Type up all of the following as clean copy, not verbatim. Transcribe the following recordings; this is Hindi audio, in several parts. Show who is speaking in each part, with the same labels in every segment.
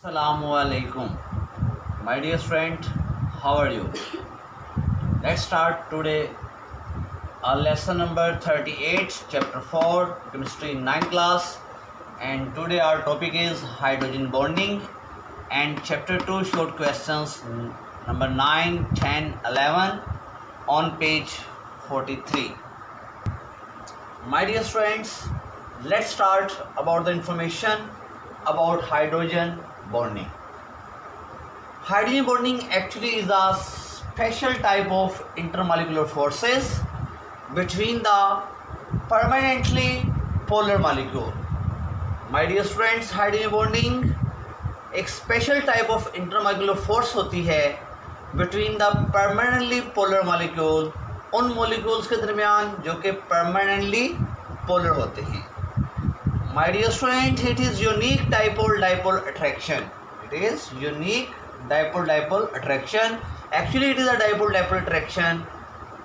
Speaker 1: Assalamualaikum. My dear friend, how are you? Let's start today our lesson number 38, chapter 4, chemistry 9 class. And today our topic is hydrogen bonding and chapter 2 short questions number 9, 10, 11 on page 43. My dear friends, let's start about the information about hydrogen bonding. Hydrogen bonding actually is a special type of intermolecular forces between the permanently polar molecule. My dear friends, hydrogen bonding एक special type of intermolecular force होती है between the permanently polar molecule, उन मॉलिक्यूल्स के दरमियान जो कि परमानेंटली पोलर होते हैं. My dear student, it is unique dipole-dipole attraction. It is unique dipole-dipole attraction. Actually, it is a dipole-dipole attraction,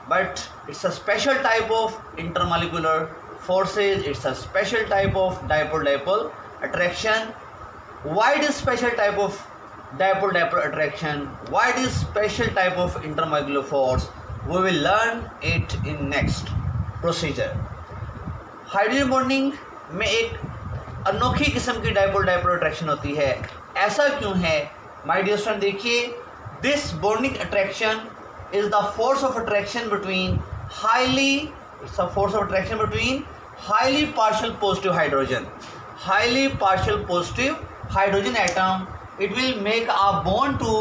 Speaker 1: but it's a special type of intermolecular forces. It's a special type of dipole-dipole attraction. Why this special type of dipole-dipole attraction? Why this special type of intermolecular force? We will learn it in next procedure. Hydrogen bonding में एक अनोखी किस्म की डाइपोल डाइपोल अट्रैक्शन होती है. ऐसा क्यों है? माय डियर स्टूडेंट, देखिए, this bonding attraction is the force of attraction between highly partial positive hydrogen atom. It will make a bond to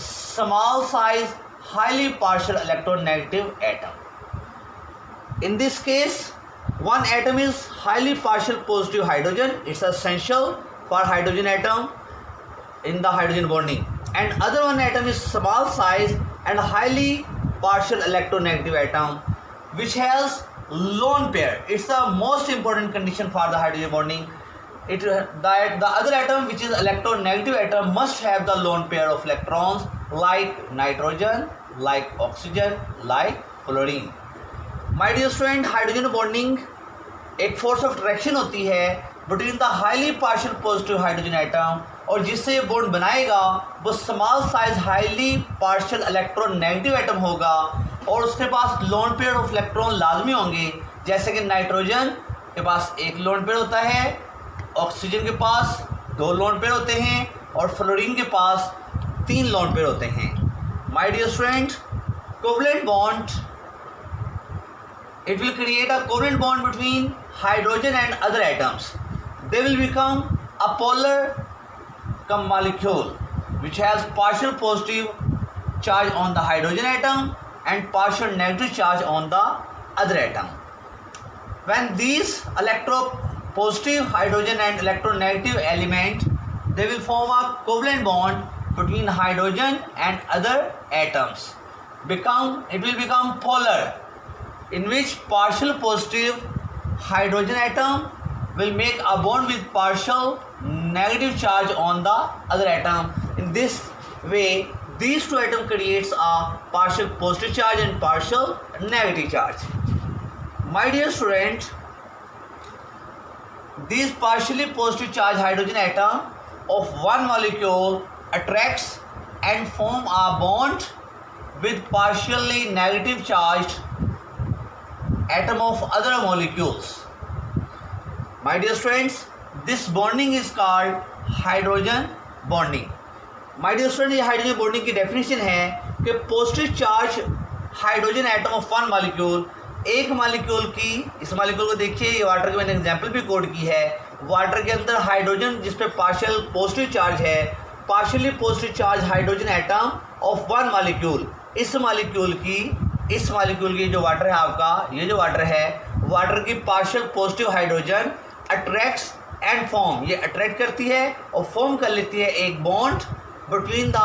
Speaker 1: small size highly partial electronegative atom. In this case, one atom is highly partial positive hydrogen. It's essential for hydrogen atom in the hydrogen bonding. And other one atom is small size and highly partial electronegative atom, which has lone pair. It's the most important condition for the hydrogen bonding. That the other atom, which is electronegative atom, must have the lone pair of electrons, like nitrogen, like oxygen, like fluorine. My dear student, hydrogen bonding एक फोर्स ऑफ अट्रैक्शन होती है between the highly partial positive hydrogen atom, और जिससे ये बॉन्ड बनाएगा वो small size highly partial electronegative atom होगा, और उसके पास लोन पेयर ऑफ इलेक्ट्रॉन लाजमी होंगे. जैसे कि नाइट्रोजन के पास एक लोन पेयर होता है, ऑक्सीजन के पास 2 लोन पेयर होते हैं, और फ्लोरीन के पास 3 लोन पेयर होते हैं. My dear student, covalent bond, it will create a covalent bond between hydrogen and other atoms. They will become a polar molecule which has partial positive charge on the hydrogen atom and partial negative charge on the other atom. When these electropositive hydrogen and electronegative element, they will form a covalent bond between hydrogen and other atoms. It will become polar, in which partial positive hydrogen atom will make a bond with partial negative charge on the other atom. In this way, these two atoms creates a partial positive charge and partial negative charge. My dear student, these partially positive charge hydrogen atom of one molecule attracts and form a bond with partially negative charged atom of other molecules. My dear friends, this bonding is called hydrogen bonding. My dear friends, ये हाइड्रोजन बॉन्डिंग की डेफिनेशन है कि positive charge hydrogen atom of one molecule, एक मॉलिक्यूल की, इस मॉलिक्यूल को देखिए, ये वाटर की मैंने एग्जांपल भी कोड की है. वाटर के अंदर हाइड्रोजन जिस पे पार्शियल पॉजिटिव चार्ज है, partially positive charge hydrogen atom of one molecule. इस मॉलिक्यूल की जो वाटर है आपका, ये जो वाटर है, वाटर की partial positive hydrogen attracts and form, ये अट्रैक्ट करती है और फॉर्म कर लेती है एक bond between the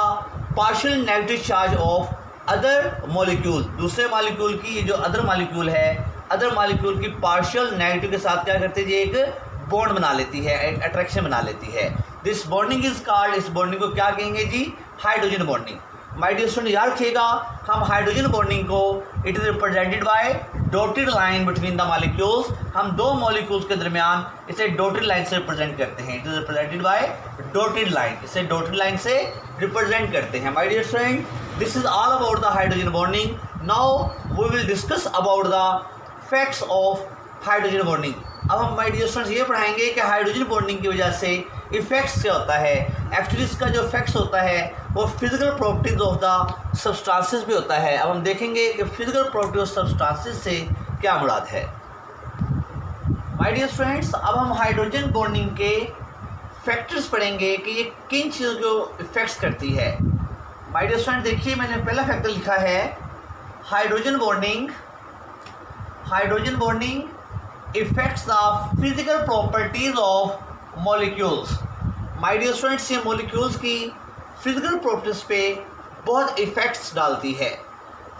Speaker 1: partial negative charge of other molecule. दूसरे मॉलिक्यूल की, ये जो अदर मॉलिक्यूल है, अदर मॉलिक्यूल की पार्शियल नेगेटिव के साथ क्या करती है, ये एक बॉन्ड बना लेती है, एक अट्रैक्शन बना लेती है. दिस बॉन्डिंग इज कॉल्ड, इस बॉन्डिंग को क्या कहेंगे जी? Hydrogen bonding. My dear student, याद रखिएगा, हम हाइड्रोजन बॉन्डिंग को, it is represented by dotted line between the molecules, हम दो मॉलिक्यूल्स के दरमियान इसे डॉटेड लाइन से रिप्रेजेंट करते हैं। It is represented by dotted line, इसे डॉटेड लाइन से रिप्रेजेंट करते हैं। My dear friend, this is all about the hydrogen bonding. Now we will discuss about the facts of hydrogen bonding. अब हम माय डियर स्टूडेंट्स ये पढ़ाएंगे कि हाइड्रोजन बॉन्डिंग की वजह से इफेक्ट्स क्या होता है। एक्चुअली इसका जो इफेक्ट्स होता है वो physical properties of the substances भी होता है। अब हम देखेंगे कि फिजिकल प्रॉपर्टी ऑफ सब्सटेंसेस से क्या मुराद है। माय डियर स्टूडेंट्स, अब हम हाइड्रोजन बॉन्डिंग के फैक्टर्स पढ़ेंगे कि ये किन चीज़ों को इफेक्ट्स करती है। माय डियर स्टूडेंट, देखिए मैंने पहला फैक्टर लिखा है hydrogen bonding affects the physical properties of molecules. My dear students, ये मॉलिक्यूल्स की फिजिकल प्रॉपर्टीज पे बहुत इफेक्ट्स डालती है।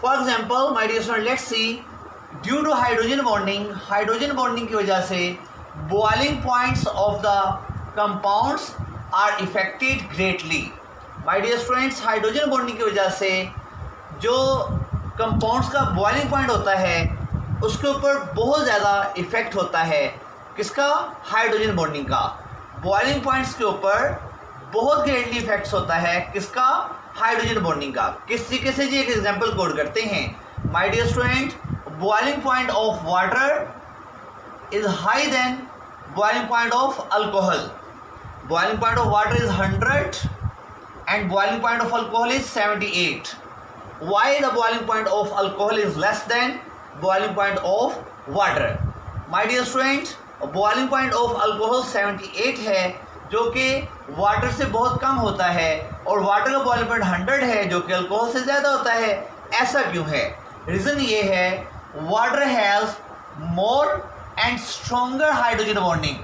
Speaker 1: For example my dear student, let's see, due to hydrogen bonding की वजह से boiling points of the compounds are affected greatly. My dear students, hydrogen bonding की वजह से जो कंपाउंड्स का बॉइलिंग पॉइंट होता है उसके ऊपर बहुत ज़्यादा इफेक्ट होता है। किसका? हाइड्रोजन बॉन्डिंग का। बॉइलिंग पॉइंट्स के ऊपर बहुत ग्रेटली इफेक्ट्स होता है। किसका? हाइड्रोजन बॉन्डिंग का। किस तरीके से जी, एक एग्जांपल कोड करते हैं। My dear student, boiling point of water is high than boiling point of alcohol. Boiling point of water is 100 and boiling point of alcohol is 78. Why the boiling point of alcohol is less than boiling point of water? My dear student, boiling point of alcohol 78 है जो कि वाटर से बहुत कम होता है, और वाटर का बॉइलिंग पॉइंट 100 है जो कि अल्कोहल से ज़्यादा होता है। ऐसा क्यों है? रीज़न ये है, water has more and stronger hydrogen bonding.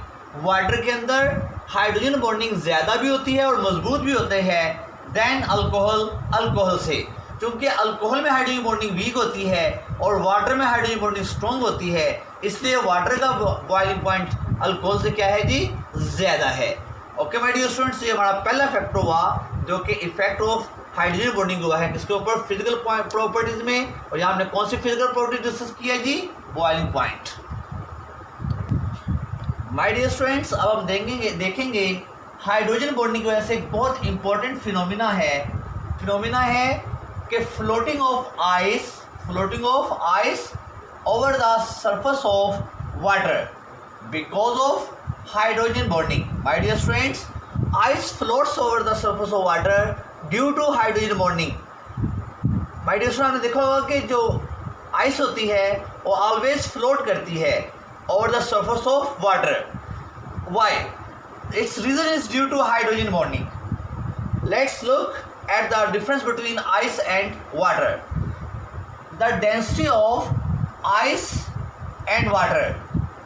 Speaker 1: Water के अंदर हाइड्रोजन बॉन्डिंग ज़्यादा भी होती है और मजबूत भी होते हैं देन अल्कोहल से। क्योंकि अल्कोहल में हाइड्रोजन बॉन्डिंग वीक होती है और वाटर में हाइड्रोजन बॉन्डिंग स्ट्रॉन्ग होती है, इसलिए वाटर का बॉइलिंग पॉइंट अल्कोहल से क्या है जी? ज़्यादा है। ओके माय डियर स्टूडेंट्स, ये हमारा पहला फैक्टर हुआ जो कि इफेक्ट ऑफ हाइड्रोजन बॉन्डिंग हुआ है किसके ऊपर? फिजिकल प्रॉपर्टीज़ में। और यहाँ हमने कौन सी फिजिकल प्रॉपर्टी डिस्कस किया जी? Boiling point. My dear students, अब हम देखेंगे हाइड्रोजन बॉन्डिंग की वजह से एक बहुत इंपॉर्टेंट फिनोमिना है कि floating of ice over the surface of water because of hydrogen bonding. My dear students, ice floats over the surface of water due to hydrogen bonding. My dear student, आपने देखा होगा कि जो आइस होती है वो ऑलवेज फ्लोट करती है over the surface of water. Why? Its reason is due to hydrogen bonding. Let's look at the difference between ice and water. The density of ice and water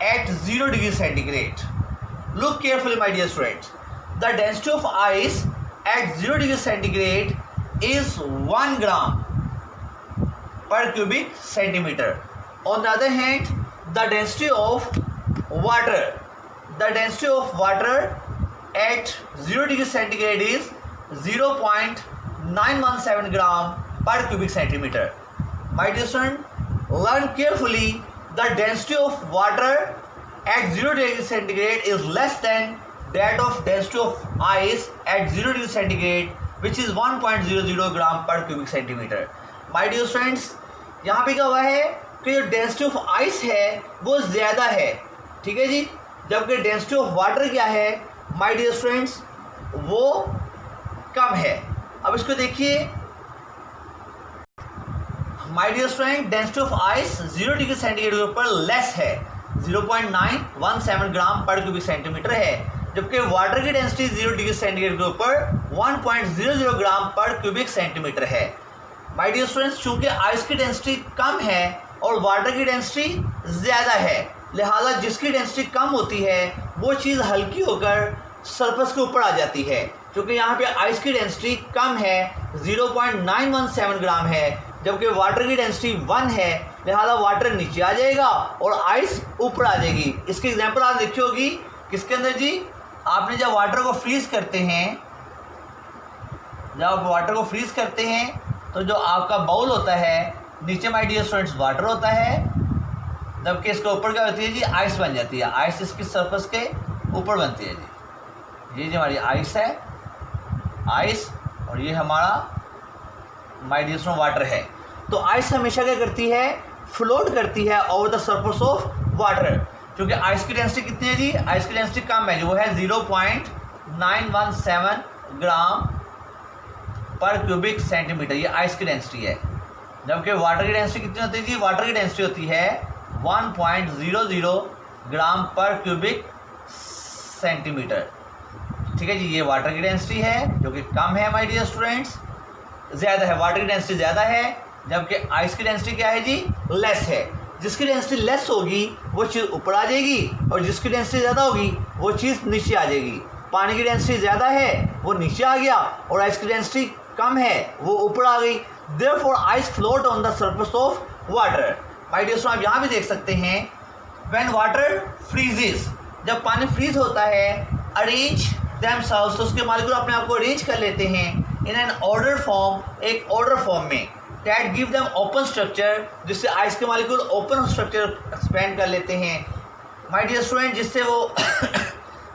Speaker 1: at 0 degrees centigrade. Look carefully my dear students. The density of ice at 0 degrees centigrade is 1 gram per cubic centimeter. On the other hand, the density of water at 0 degree centigrade is 0.917 gram per cubic centimeter. My dear student, learn carefully. The density of water at 0 degree centigrade is less than that of density of ice at 0 degree centigrade, which is 1.00 gram per cubic centimeter. My dear students, यहाँ पे क्या हुआ है कि जो डेंसिटी ऑफ आइस है वो ज़्यादा है, ठीक है जी, जबकि डेंसिटी ऑफ वाटर क्या है माय डियर स्टूडेंट्स? वो कम है। अब इसको देखिए my dear student, density of ice 0 degree centigrade के ऊपर लेस है, 0.917 ग्राम पर क्यूबिक सेंटीमीटर है, जबकि वाटर की डेंसिटी 0 डिग्री सेंटीग्रेड के ऊपर 1.00 ग्राम पर क्यूबिक सेंटीमीटर है। माय डियर स्टूडेंट्स, चूँकि आइस की डेंसिटी कम है और वाटर की डेंसिटी ज़्यादा है, लिहाजा जिसकी डेंसिटी कम होती है वो चीज़ हल्की होकर सरफेस के ऊपर आ जाती है। क्योंकि यहाँ पे आइस की डेंसिटी कम है, 0.917 ग्राम है, जबकि वाटर की डेंसिटी 1 है, लिहाजा वाटर नीचे आ जाएगा और आइस ऊपर आ जाएगी। इसकी एग्जांपल आप देखी होगी किसके अंदर जी? आपने जब वाटर को फ्रीज़ करते हैं तो जो आपका बाउल होता है नीचे माय डियर स्टूडेंट्स वाटर होता है जबकि इसके ऊपर क्या होती है जी, आइस बन जाती है। आइस इसकी सरफेस के ऊपर बनती है जी। ये जो हमारी आइस है, आइस, और ये हमारा माय डियर स्टूडेंट वाटर है। तो आइस हमेशा क्या करती है, फ्लोट करती है over the surface of water. क्योंकि आइस की डेंसिटी कितनी है जी, आइस की डेंसिटी कम है, जो वो है 0.917 ग्राम पर क्यूबिक सेंटीमीटर, ये आइस की डेंसिटी है। जबकि वाटर की डेंसिटी कितनी होती है जी, वाटर की डेंसिटी होती है 1.00 ग्राम पर क्यूबिक सेंटीमीटर। ठीक है जी, ये वाटर की डेंसिटी है जो कि कम है माय डियर स्टूडेंट्स, ज़्यादा है, वाटर की डेंसिटी ज़्यादा है, जबकि आइस की डेंसिटी क्या है जी, लेस है। जिसकी डेंसिटी लेस होगी वो चीज़ ऊपर आ जाएगी, और जिसकी डेंसिटी ज़्यादा होगी वो चीज़ नीचे आ जाएगी। पानी की डेंसिटी ज़्यादा है वो नीचे आ गया, और आइस की डेंसिटी कम है वो ऊपर आ गई। Therefore ice float on the surface of water. My dear student, आप यहाँ भी देख सकते हैं, व्हेन वाटर फ्रीजेस, जब पानी फ्रीज होता है, अरेंज देमसेल्व्स, तो उसके मालिक्यूल अपने आप को अरेंज कर लेते हैं इन एन ऑर्डर फॉर्म, एक ऑर्डर फॉर्म में, that give them open structure, जिससे आइस के मालिक्यूल ओपन स्ट्रक्चर एक्सपेंड कर लेते हैं माय डियर स्टूडेंट, जिससे वो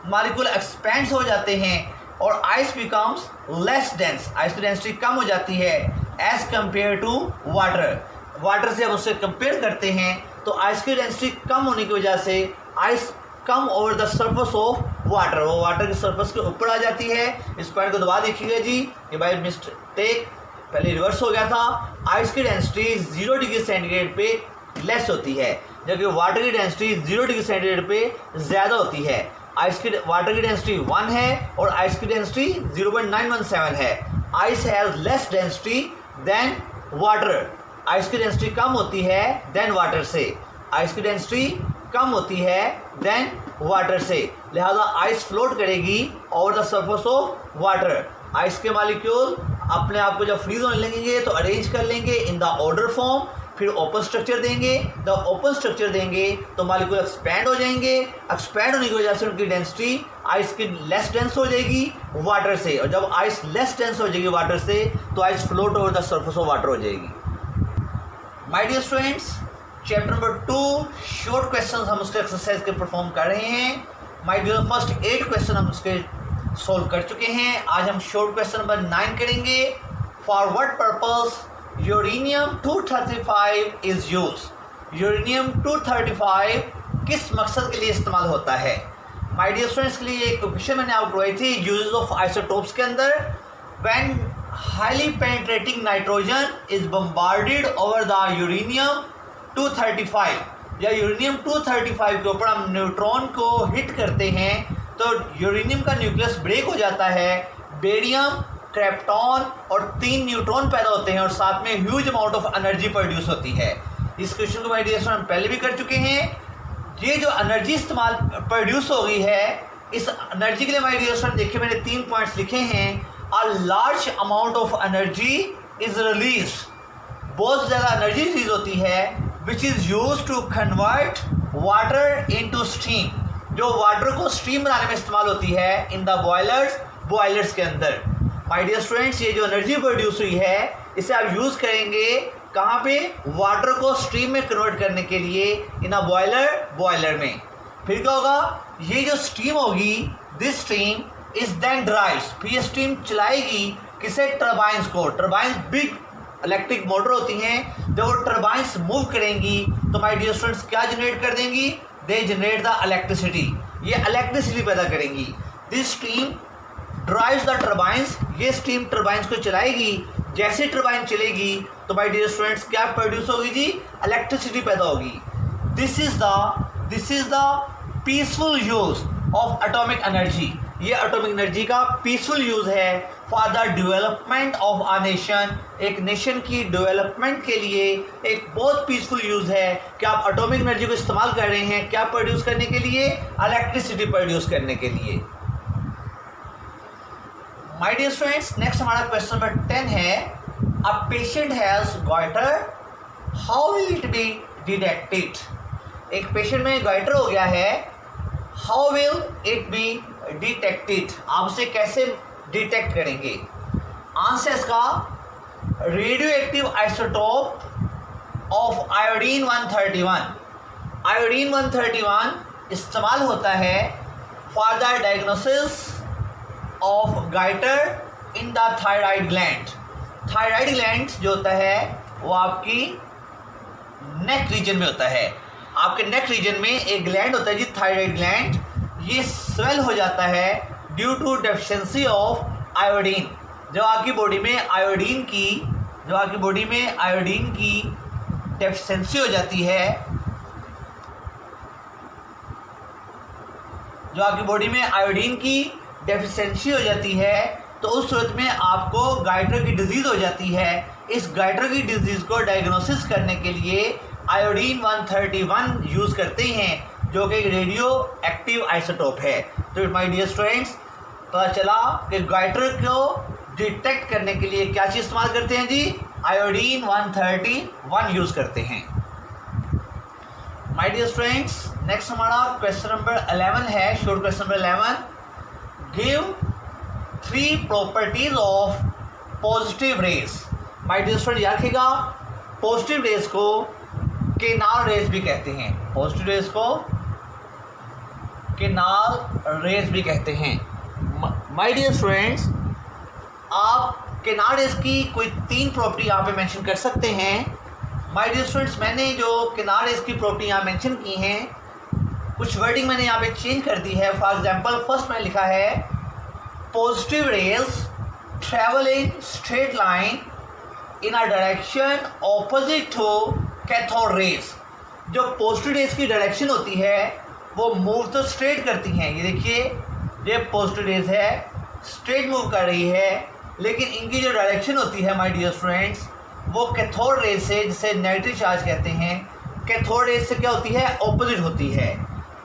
Speaker 1: मालिक्यूल एक्सपेंड हो जाते हैं, और ice becomes less dense, ice की डेंसिटी कम हो जाती है as compare to water. Water से हम उससे कंपेयर करते हैं तो आइस की डेंसिटी कम होने की वजह से ice come over the surface of water, वो वाटर की सरफेस के ऊपर आ जाती है। इस पॉइंट को दोबारा देखिएगा जी, ये बाय मिस्टेक पहले रिवर्स हो गया था। आइस की डेंसिटी 0 डिग्री सेंटीग्रेड पे लेस होती है, जबकि वाटर की डेंसिटी 0 डिग्री सेंटीग्रेड पे ज़्यादा होती है। आइस की वाटर की डेंसिटी 1 है और आइस की डेंसिटी 0.917 है। Ice has less density than water, ice की डेंसिटी कम होती है देन वाटर से, आइस की डेंसिटी कम होती है देन वाटर से, लिहाजा आइस फ्लोट करेगी over the surface of water. Ice के मॉलिक्यूल अपने आप को जब फ्रीज होने लगेंगे तो अरेंज कर लेंगे इन द ऑर्डर फॉर्म, फिर ओपन स्ट्रक्चर देंगे। द ओपन स्ट्रक्चर देंगे तो मॉलिक्यूल एक्सपैंड हो जाएंगे, एक्सपैंड होने की वजह से उनकी डेंसिटी आइस की लेस डेंस हो जाएगी वाटर से, और जब आइस लेस डेंस हो जाएगी वाटर से तो ice float over the surface of water हो जाएगी। My dear students, chapter number 2 short question हम उसके एक्सरसाइज के परफॉर्म कर रहे हैं। माय डियर फर्स्ट 8 क्वेश्चन हम उसके सोल्व कर चुके हैं। आज हम शॉर्ट क्वेश्चन नंबर 9 करेंगे। For what purpose uranium 235 is use, uranium 235 किस मकसद के लिए इस्तेमाल होता है। माय डियर स्टूडेंट्स, के लिए एक क्वेश्चन मैंने आपको करवाई थी यूजेस ऑफ आइसोटोप्स के अंदर। When highly penetrating nitrogen is bombarded over the uranium 235, या यूरेनियम 235 के ऊपर हम न्यूट्रॉन को हिट करते हैं तो यूरेनियम का न्यूक्लियस ब्रेक हो जाता है, बेरियम, क्रिप्टॉन और 3 न्यूट्रॉन पैदा होते हैं, और साथ में huge amount of energy produce होती है। इस क्वेश्चन को माय डियर स्टूडेंट हम पहले भी कर चुके हैं। ये जो एनर्जी इस्तेमाल प्रोड्यूस हो गई है, इस एनर्जी के लिए माय डियर स्टूडेंट देखिए मैंने 3 पॉइंट्स लिखे हैं। A large amount of energy is release, बहुत ज़्यादा एनर्जी रिलीज होती है, which is use to convert water into steam, जो वाटर को स्टीम बनाने में इस्तेमाल होती है इन द बॉयलर्स के अंदर। माय डियर स्टूडेंट्स, ये जो एनर्जी प्रोड्यूस हुई है इसे आप यूज़ करेंगे कहाँ पे, वाटर को स्टीम में कन्वर्ट करने के लिए इन अ बॉयलर में। फिर क्या होगा, ये जो स्टीम होगी, this steam is then drives, फिर ये स्टीम चलाएगी किसे, टर्बाइंस को। टर्बाइंस बिग इलेक्ट्रिक मोटर होती हैं, जब वो टर्बाइंस मूव करेंगी तो माय डियर स्टूडेंट्स क्या जनरेट कर देंगी, दे जनरेट द इलेक्ट्रिसिटी, ये इलेक्ट्रिसिटी पैदा करेंगी। This steam drives the turbines, ये स्टीम टर्बाइंस को चलाएगी। जैसे टर्बाइन चलेगी तो माय डियर स्टूडेंट्स क्या प्रोड्यूस होगी जी, इलेक्ट्रिसिटी पैदा होगी। This is the peaceful use of atomic energy, ये एटॉमिक एनर्जी का पीसफुल यूज है for the development of a nation, एक नेशन की डेवलपमेंट के लिए एक बहुत पीसफुल यूज है कि आप एटॉमिक एनर्जी को इस्तेमाल कर रहे हैं क्या प्रोड्यूस करने के लिए, इलेक्ट्रिसिटी प्रोड्यूस करने के लिए। माय डियर स्टूडेंट्स, नेक्स्ट हमारा क्वेश्चन नंबर 10 है, a patient has goitre, how will it be detected. एक पेशेंट में गॉइटर हो गया है, how will it be detected, आप उसे कैसे डिटेक्ट करेंगे। आंसर इसका, radio active isotope of iodine 131, iodine 131 इस्तेमाल होता है for the diagnosis of goitre in the thyroid gland. Thyroid gland जो होता है वो आपकी नेक रीजन में होता है। आपके नेक रीजन में एक ग्लैंड होता है जी, थायराइड ग्लैंड। ये स्वेल हो जाता है due to deficiency of iodine. जब आपकी बॉडी में आयोडीन की डेफिशिएंसी हो जाती है, जो आपकी बॉडी में आयोडीन की डेफिशिएंसी हो जाती है तो उस सूरत में आपको गाइटर की डिजीज़ हो जाती है। इस गाइटर की डिजीज़ को डायग्नोसिस करने के लिए आयोडीन 131 यूज़ करते हैं, जो कि रेडियो एक्टिव आइसोटोप है। तो माय डियर स्टूडेंट्स, पता चला कि गाइटर को डिटेक्ट करने के लिए क्या चीज़ इस्तेमाल करते हैं जी, आयोडीन 131 यूज़ करते हैं। माय डियर स्टूडेंट्स, नेक्स्ट हमारा क्वेश्चन नंबर 11 है, short question number 11। Give 3 properties of positive rays. My dear student याद रखिएगा, पॉजिटिव रेज को केनाल रेज भी कहते हैं। पॉजिटिव रेज को केनाल रेज भी कहते हैं। माय डियर स्टूडेंट्स, आप केनाल रेज की कोई 3 प्रॉपर्टी यहाँ पे मेंशन कर सकते हैं। माय डियर स्टूडेंट्स, मैंने जो केनाल रेज की प्रॉपर्टी यहाँ मेंशन की हैं, कुछ वर्डिंग मैंने यहाँ पे चेंज कर दी है। फॉर एग्जांपल, फर्स्ट मैंने लिखा है positive rays travel in straight line in a direction opposite to cathode rays. जो पॉजिटिव रेज की डायरेक्शन होती है वो मूव तो स्ट्रेट करती हैं। ये देखिए, ये पॉजिटिव रेज है, स्ट्रेट मूव कर रही है, लेकिन इनकी जो डायरेक्शन होती है माय डियर स्टूडेंट्स, वो कैथोड रेज से, जिसे नेगेटिव चार्ज कहते हैं, कैथोड रेज से क्या होती है, ऑपोजिट होती है।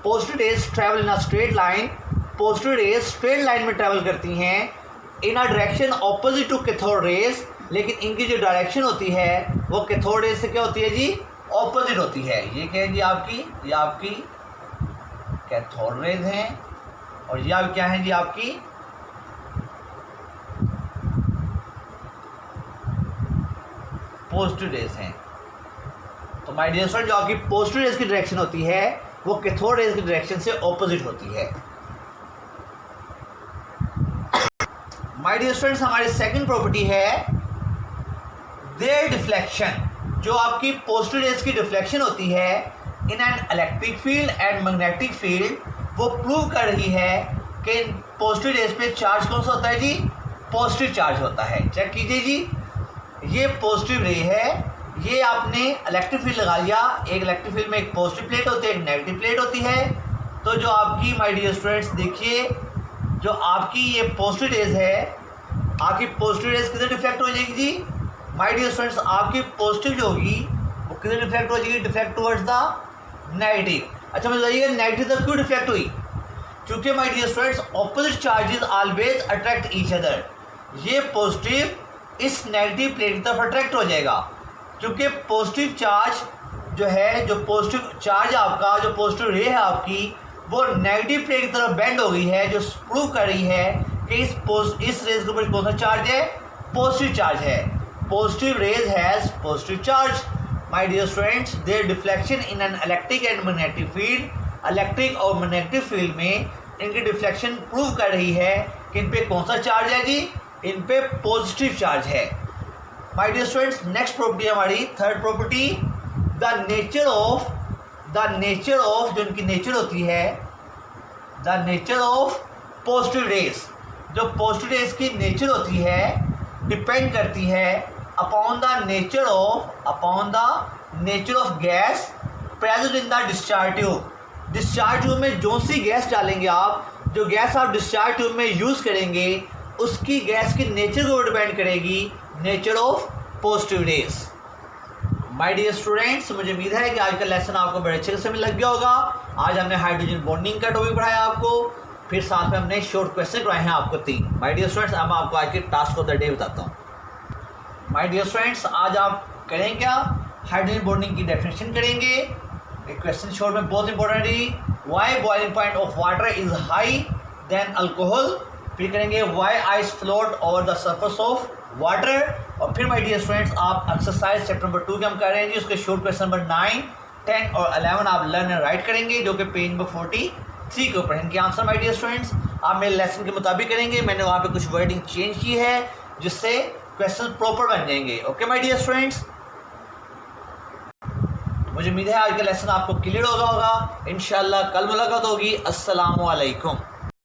Speaker 1: Positive rays travel in a straight line, positive rays straight line में ट्रैवल करती हैं in a direction opposite to cathode rays, लेकिन इनकी जो डायरेक्शन होती है वो कैथोड रेज से क्या होती है जी, ऑपोजिट होती है। ये क्या है जी आपकी, ये आपकी कैथोड रेज हैं और ये आप क्या है जी, आपकी पॉजिटिव रेज हैं। तो माय डियर स्टूडेंट, जो आपकी पॉजिटिव रेज की डायरेक्शन होती है वो कैथोड रेज की डायरेक्शन से ऑपोजिट होती है। माय डियर स्टूडेंट्स, हमारी सेकंड प्रॉपर्टी है देयर डिफ्लेक्शन। जो आपकी पॉजिटिव रेज की डिफ्लेक्शन होती है इन an electric field and magnetic field, वो प्रूव कर रही है कि पॉजिटिव रेज पे चार्ज कौन सा होता है जी, पॉजिटिव चार्ज होता है। चेक कीजिए जी, ये पॉजिटिव रे है, ये आपने इलेक्ट्रिक फील्ड लगा लिया। एक इलेक्ट्रिक फील्ड में एक पॉजिटिव प्लेट होती है, एक नेगेटिव प्लेट होती है। तो जो आपकी माय डियर स्टूडेंट्स देखिए, जो आपकी ये पॉजिटिव रेज है, आपकी पॉजिटिव रेज किधर डिफ्लेक्ट हो जाएगी जी, माय डियर स्टूडेंट्स, आपकी पॉजिटिव जो होगी वो किधर डिफ्लेक्ट हो जाएगी, डिफ्लेक्ट टुवर्ड्स द नेगेटिव। अच्छा मुझे बताइएगा नेगेटिव तक क्यों डिफ्लेक्ट हुई, क्योंकि my dear students opposite charges always attract each other. ये पॉजिटिव इस नेगेटिव प्लेट की तरफ अट्रैक्ट हो जाएगा, क्योंकि पॉजिटिव चार्ज जो है, जो पॉजिटिव चार्ज आपका, जो पॉजिटिव रे है आपकी, वो नेगेटिव प्लेट की तरफ बेंड हो गई है, जो प्रूव कर रही है कि इस रेज के ऊपर कौन सा चार्ज है, पॉजिटिव चार्ज है। Positive rays has positive charge. My dear students, their deflection in an electric and magnetic field, electric और मैग्नेटिक फील्ड में इनकी डिफ्लेक्शन प्रूव कर रही है कि इन पे कौन सा चार्ज है जी, इन पे पॉजिटिव चार्ज है। My dear students, next property हमारी third property, the nature of जो इनकी नेचर होती है, the nature of positive rays. जो पॉजिटिव रेज की नेचर होती है डिपेंड करती है upon the nature of gas present in the discharge tube. Discharge tube में जो सी गैस डालेंगे आप, जो गैस आप डिस्चार्ज ट्यूब में यूज़ करेंगे, उसकी गैस की नेचर को डिपेंड करेगी nature of positive rays. My dear students, मुझे उम्मीद है कि आज का लेसन आपको बड़े अच्छे से लग गया होगा। आज हमने हाइड्रोजन बॉन्डिंग का टॉपिक पढ़ाया आपको, फिर साथ में हमने शॉर्ट क्वेश्चन कराए हैं आपको 3। माय डियर स्टूडेंट्स, अब मैं आपको आज के टास्क ऑफ द डे बताता हूँ। माय डियर स्टूडेंट्स, आज आप करें क्या, हाइड्रोजन बॉन्डिंग की डेफिनेशन करेंगे। एक क्वेश्चन शॉर्ट में बहुत इंपॉर्टेंट है, why boiling point of water is high than alcohol. फिर करेंगे why ice float over the surface of water. और फिर माय डियर स्टूडेंट्स, आप एक्सरसाइज चैप्टर नंबर 2 के हम कर रहे हैं जी, उसके शॉर्ट क्वेश्चन नंबर 9 10 और 11 आप लर्न एंड राइट करेंगे, जो कि पेज नंबर 43 के ऊपर। इनके आंसर माय डियर स्टूडेंट्स आप मेरे लेसन के मुताबिक करेंगे। मैंने वहाँ पे कुछ वर्डिंग चेंज की है जिससे क्वेश्चन प्रॉपर बन जाएंगे। ओके माय डियर स्टूडेंट्स, मुझे उम्मीद है आज का लेसन आपको क्लियर होगा इंशाल्लाह। कल मुलाकात होगी। अस्सलामु अलैकुम।